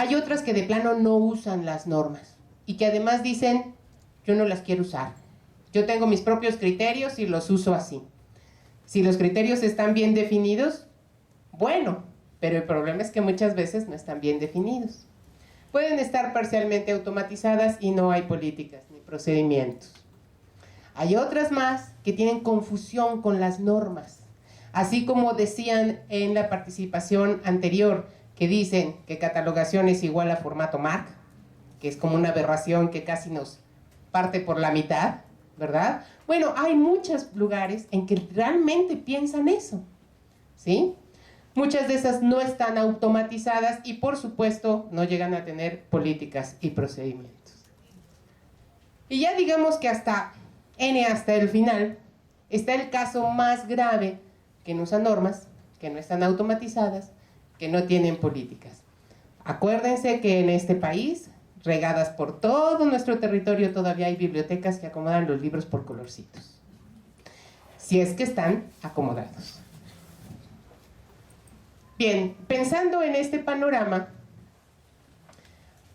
Hay otras que de plano no usan las normas y que además dicen, yo no las quiero usar. Yo tengo mis propios criterios y los uso así. Si los criterios están bien definidos, bueno, pero el problema es que muchas veces no están bien definidos. Pueden estar parcialmente automatizadas y no hay políticas ni procedimientos. Hay otras más que tienen confusión con las normas. Así como decían en la participación anterior, que dicen que catalogación es igual a formato MARC, que es como una aberración que casi nos parte por la mitad, ¿verdad? Bueno, hay muchos lugares en que realmente piensan eso, ¿sí? Muchas de esas no están automatizadas y por supuesto no llegan a tener políticas y procedimientos. Y ya digamos que hasta el final está el caso más grave, que no usan normas, que no están automatizadas, que no tienen políticas. Acuérdense que en este país, regadas por todo nuestro territorio, todavía hay bibliotecas que acomodan los libros por colorcitos. Si es que están acomodados. Bien, pensando en este panorama,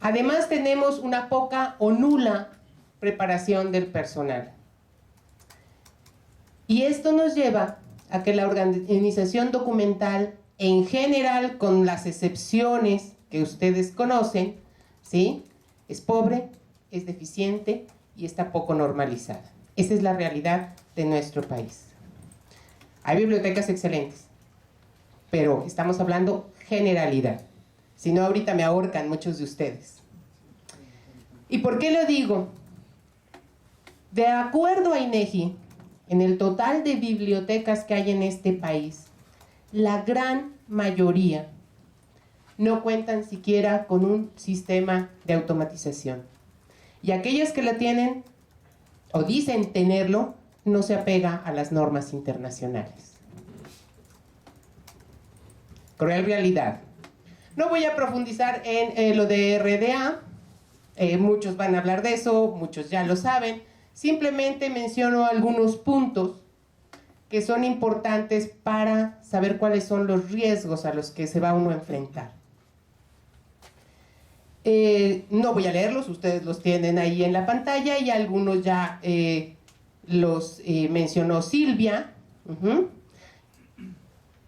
además tenemos una poca o nula preparación del personal. Y esto nos lleva a que la organización documental, en general, con las excepciones que ustedes conocen, ¿sí?, es pobre, es deficiente y está poco normalizada. Esa es la realidad de nuestro país. Hay bibliotecas excelentes, pero estamos hablando generalidad. Si no, ahorita me ahorcan muchos de ustedes. ¿Y por qué lo digo? De acuerdo a INEGI, en el total de bibliotecas que hay en este país, la gran mayoría no cuentan siquiera con un sistema de automatización. Y aquellas que la tienen, o dicen tenerlo, no se apega a las normas internacionales. Cruel realidad. No voy a profundizar en lo de RDA, muchos van a hablar de eso, muchos ya lo saben. Simplemente menciono algunos puntos que son importantes para saber cuáles son los riesgos a los que se va uno a enfrentar. No voy a leerlos, ustedes los tienen ahí en la pantalla y algunos ya los mencionó Silvia.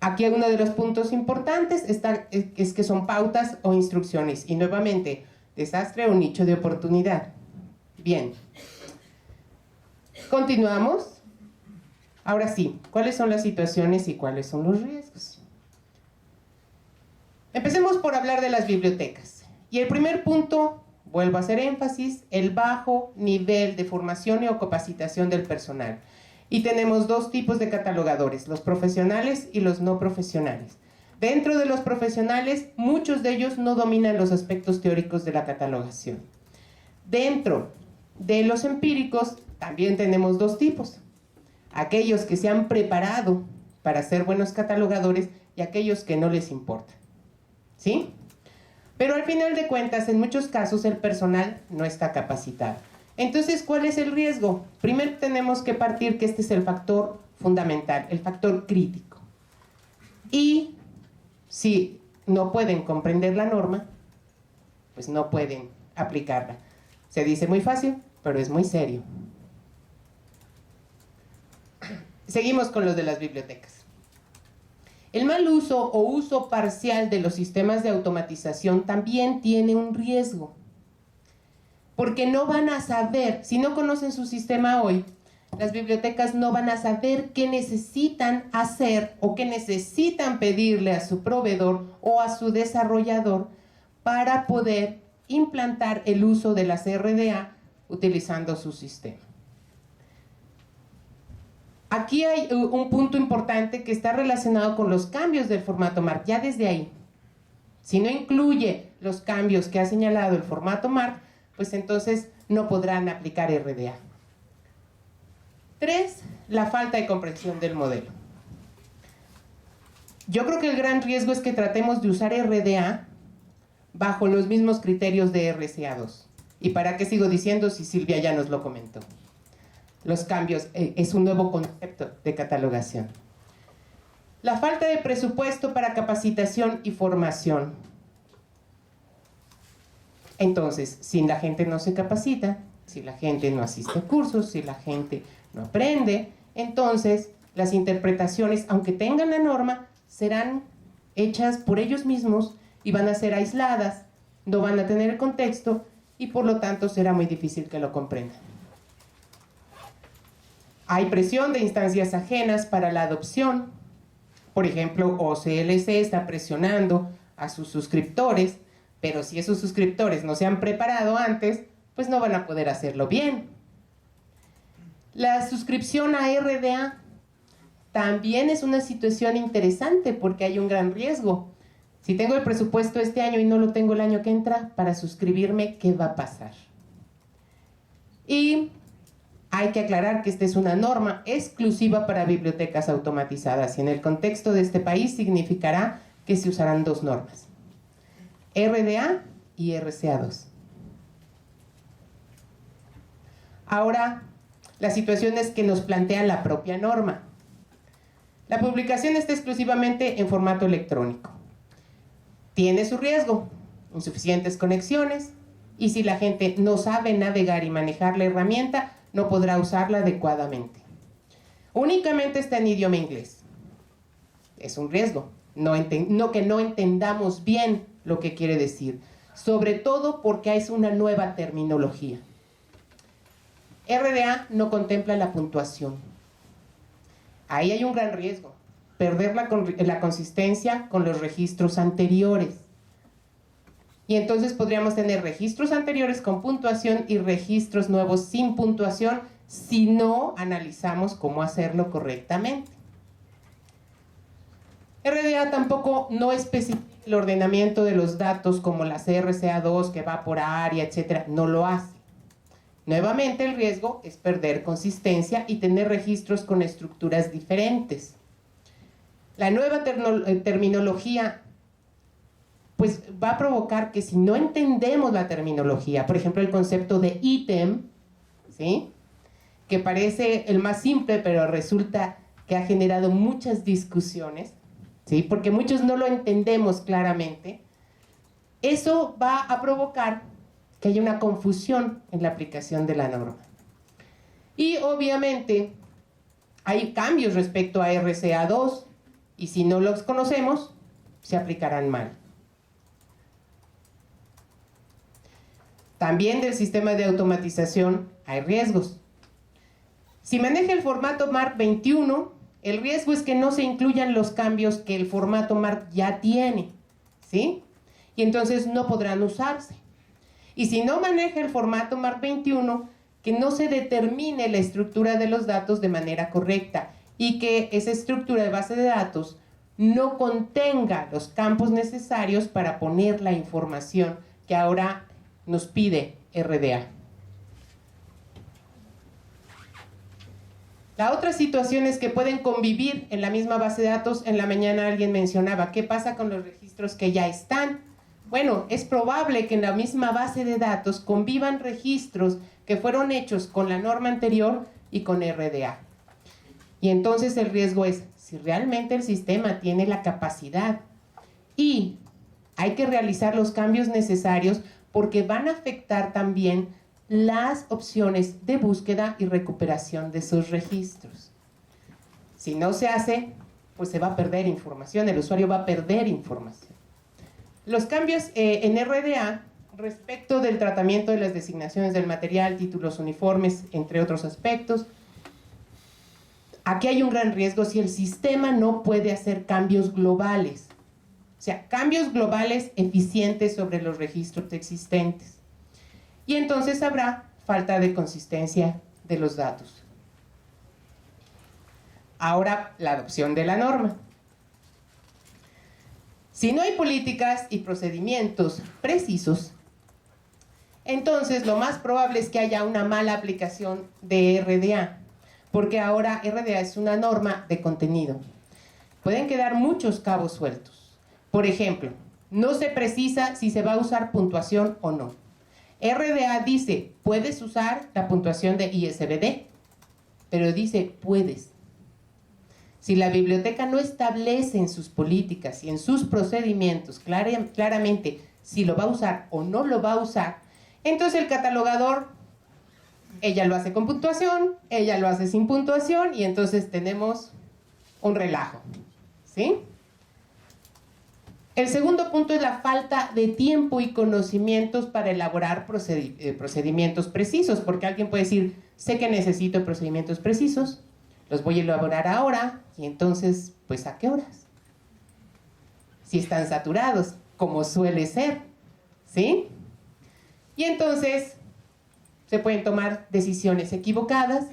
Aquí uno de los puntos importantes es que son pautas o instrucciones. Y nuevamente, desastre o nicho de oportunidad. Bien. Continuamos. Ahora sí, ¿cuáles son las situaciones y cuáles son los riesgos? Empecemos por hablar de las bibliotecas. Y el primer punto, vuelvo a hacer énfasis, el bajo nivel de formación y o capacitación del personal. Y tenemos dos tipos de catalogadores, los profesionales y los no profesionales. Dentro de los profesionales, muchos de ellos no dominan los aspectos teóricos de la catalogación. Dentro de los empíricos, también tenemos dos tipos. Aquellos que se han preparado para ser buenos catalogadores y aquellos que no les importa. ¿Sí? Pero al final de cuentas, en muchos casos, el personal no está capacitado. Entonces, ¿cuál es el riesgo? Primero tenemos que partir que este es el factor fundamental, el factor crítico. Y si no pueden comprender la norma, pues no pueden aplicarla. Se dice muy fácil, pero es muy serio. Seguimos con los de las bibliotecas. El mal uso o uso parcial de los sistemas de automatización también tiene un riesgo. Porque no van a saber, si no conocen su sistema hoy, las bibliotecas no van a saber qué necesitan hacer o qué necesitan pedirle a su proveedor o a su desarrollador para poder implantar el uso de las RDA utilizando su sistema. Aquí hay un punto importante que está relacionado con los cambios del formato MARC, ya desde ahí. Si no incluye los cambios que ha señalado el formato MARC, pues entonces no podrán aplicar RDA. 3, la falta de comprensión del modelo. Yo creo que el gran riesgo es que tratemos de usar RDA bajo los mismos criterios de RCA2. ¿Y para qué sigo diciendo si Silvia ya nos lo comentó? Los cambios, es un nuevo concepto de catalogación. La falta de presupuesto para capacitación y formación. Entonces, si la gente no se capacita, si la gente no asiste a cursos, si la gente no aprende, entonces las interpretaciones, aunque tengan la norma, serán hechas por ellos mismos y van a ser aisladas, no van a tener el contexto y por lo tanto será muy difícil que lo comprendan. Hay presión de instancias ajenas para la adopción. Por ejemplo, OCLC está presionando a sus suscriptores, pero si esos suscriptores no se han preparado antes, pues no van a poder hacerlo bien. La suscripción a RDA también es una situación interesante porque hay un gran riesgo. Si tengo el presupuesto este año y no lo tengo el año que entra, para suscribirme, ¿qué va a pasar? Y hay que aclarar que esta es una norma exclusiva para bibliotecas automatizadas y en el contexto de este país significará que se usarán dos normas, RDA y RCA2. Ahora, la situación es que nos plantea la propia norma. La publicación está exclusivamente en formato electrónico. Tiene su riesgo, insuficientes conexiones, y si la gente no sabe navegar y manejar la herramienta, no podrá usarla adecuadamente. Únicamente está en idioma inglés. Es un riesgo, que no entendamos bien lo que quiere decir, sobre todo porque es una nueva terminología. RDA no contempla la puntuación. Ahí hay un gran riesgo, perder la consistencia con los registros anteriores. Y entonces podríamos tener registros anteriores con puntuación y registros nuevos sin puntuación si no analizamos cómo hacerlo correctamente. RDA tampoco no especifica el ordenamiento de los datos como la RCA2 que va por área, etcétera, no lo hace. Nuevamente el riesgo es perder consistencia y tener registros con estructuras diferentes. La nueva terminología pues va a provocar que si no entendemos la terminología, por ejemplo el concepto de ítem, ¿sí?, que parece el más simple pero resulta que ha generado muchas discusiones, ¿sí?, porque muchos no lo entendemos claramente, eso va a provocar que haya una confusión en la aplicación de la norma. Y obviamente hay cambios respecto a RCA2 y si no los conocemos, se aplicarán mal. También del sistema de automatización hay riesgos. Si maneja el formato MARC 21, el riesgo es que no se incluyan los cambios que el formato MARC ya tiene, ¿sí? Y entonces no podrán usarse. Y si no maneja el formato MARC 21, que no se determine la estructura de los datos de manera correcta y que esa estructura de base de datos no contenga los campos necesarios para poner la información que ahora nos pide RDA. La otra situación es que pueden convivir en la misma base de datos. En la mañana alguien mencionaba, ¿qué pasa con los registros que ya están? Bueno, es probable que en la misma base de datos convivan registros que fueron hechos con la norma anterior y con RDA. Y entonces el riesgo es, si realmente el sistema tiene la capacidad y hay que realizar los cambios necesarios porque van a afectar también las opciones de búsqueda y recuperación de esos registros. Si no se hace, pues se va a perder información, el usuario va a perder información. Los cambios en RDA respecto del tratamiento de las designaciones del material, títulos uniformes, entre otros aspectos. Aquí hay un gran riesgo si el sistema no puede hacer cambios globales. O sea, cambios globales eficientes sobre los registros existentes. Y entonces habrá falta de consistencia de los datos. Ahora, la adopción de la norma. Si no hay políticas y procedimientos precisos, entonces lo más probable es que haya una mala aplicación de RDA, porque ahora RDA es una norma de contenido. Pueden quedar muchos cabos sueltos. Por ejemplo, no se precisa si se va a usar puntuación o no. RDA dice, puedes usar la puntuación de ISBD, pero dice, puedes. Si la biblioteca no establece en sus políticas y en sus procedimientos claramente si lo va a usar o no lo va a usar, entonces el catalogador, ella lo hace con puntuación, ella lo hace sin puntuación y entonces tenemos un relajo, ¿sí? El segundo punto es la falta de tiempo y conocimientos para elaborar procedimientos precisos, porque alguien puede decir, sé que necesito procedimientos precisos, los voy a elaborar ahora, y entonces, pues, ¿a qué horas? Si están saturados, como suele ser, ¿sí? Y entonces se pueden tomar decisiones equivocadas,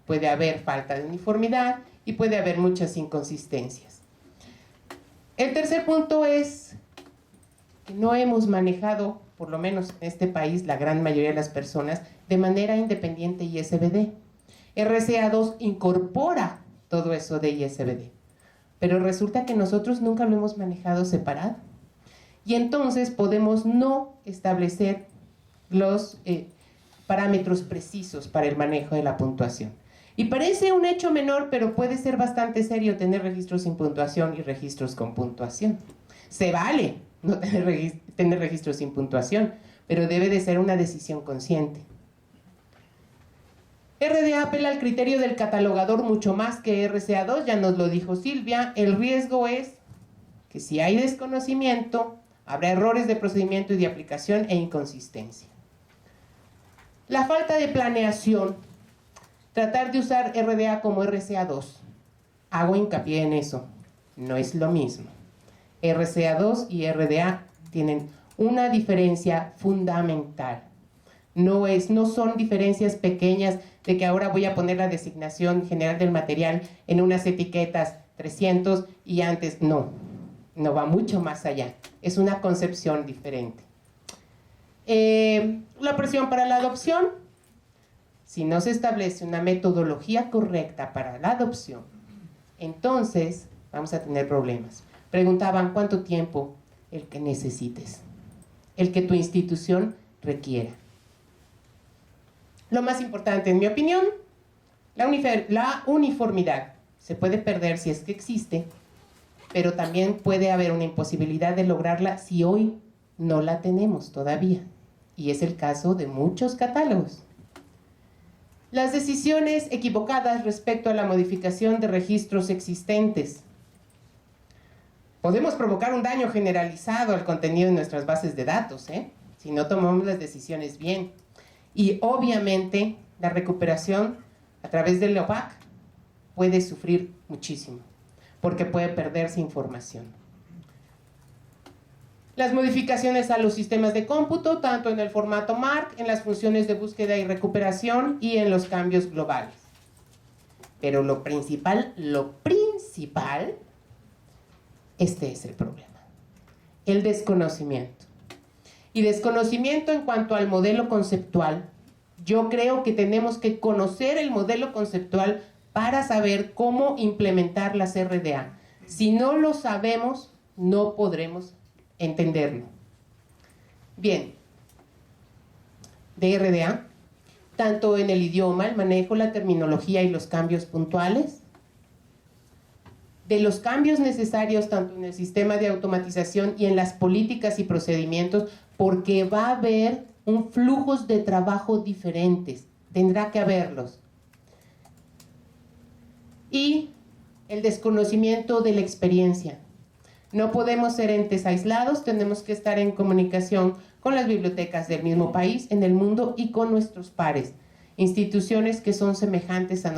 puede haber falta de uniformidad y puede haber muchas inconsistencias. El tercer punto es que no hemos manejado, por lo menos en este país, la gran mayoría de las personas, de manera independiente ISBD. RCA2 incorpora todo eso de ISBD, pero resulta que nosotros nunca lo hemos manejado separado. Y entonces podemos no establecer los parámetros precisos para el manejo de la puntuación. Y parece un hecho menor, pero puede ser bastante serio tener registros sin puntuación y registros con puntuación. Se vale no tener registros sin puntuación, pero debe de ser una decisión consciente. RDA apela al criterio del catalogador mucho más que RCA2, ya nos lo dijo Silvia. El riesgo es que si hay desconocimiento, habrá errores de procedimiento y de aplicación e inconsistencia. La falta de planeación. Tratar de usar RDA como RCA2. Hago hincapié en eso. No es lo mismo. RCA2 y RDA tienen una diferencia fundamental. No son diferencias pequeñas de que ahora voy a poner la designación general del material en unas etiquetas 300 y antes no va mucho más allá. Es una concepción diferente. La presión para la adopción. Si no se establece una metodología correcta para la adopción, entonces vamos a tener problemas. Preguntaban cuánto tiempo el que necesites, el que tu institución requiera. Lo más importante, en mi opinión, la uniformidad. Se puede perder si es que existe, pero también puede haber una imposibilidad de lograrla si hoy no la tenemos todavía. Y es el caso de muchos catálogos. Las decisiones equivocadas respecto a la modificación de registros existentes. Podemos provocar un daño generalizado al contenido de nuestras bases de datos, si no tomamos las decisiones bien. Y obviamente la recuperación a través del OPAC puede sufrir muchísimo, porque puede perderse información. Las modificaciones a los sistemas de cómputo, tanto en el formato MARC, en las funciones de búsqueda y recuperación y en los cambios globales. Pero lo principal, este es el problema. El desconocimiento. Y desconocimiento en cuanto al modelo conceptual. Yo creo que tenemos que conocer el modelo conceptual para saber cómo implementar las RDA. Si no lo sabemos, no podremos entenderlo. Bien, de RDA, tanto en el idioma, el manejo, la terminología y los cambios puntuales, de los cambios necesarios tanto en el sistema de automatización y en las políticas y procedimientos, porque va a haber un flujos de trabajo diferentes, tendrá que haberlos. Y el desconocimiento de la experiencia. No podemos ser entes aislados, tenemos que estar en comunicación con las bibliotecas del mismo país, en el mundo y con nuestros pares, instituciones que son semejantes a nosotros.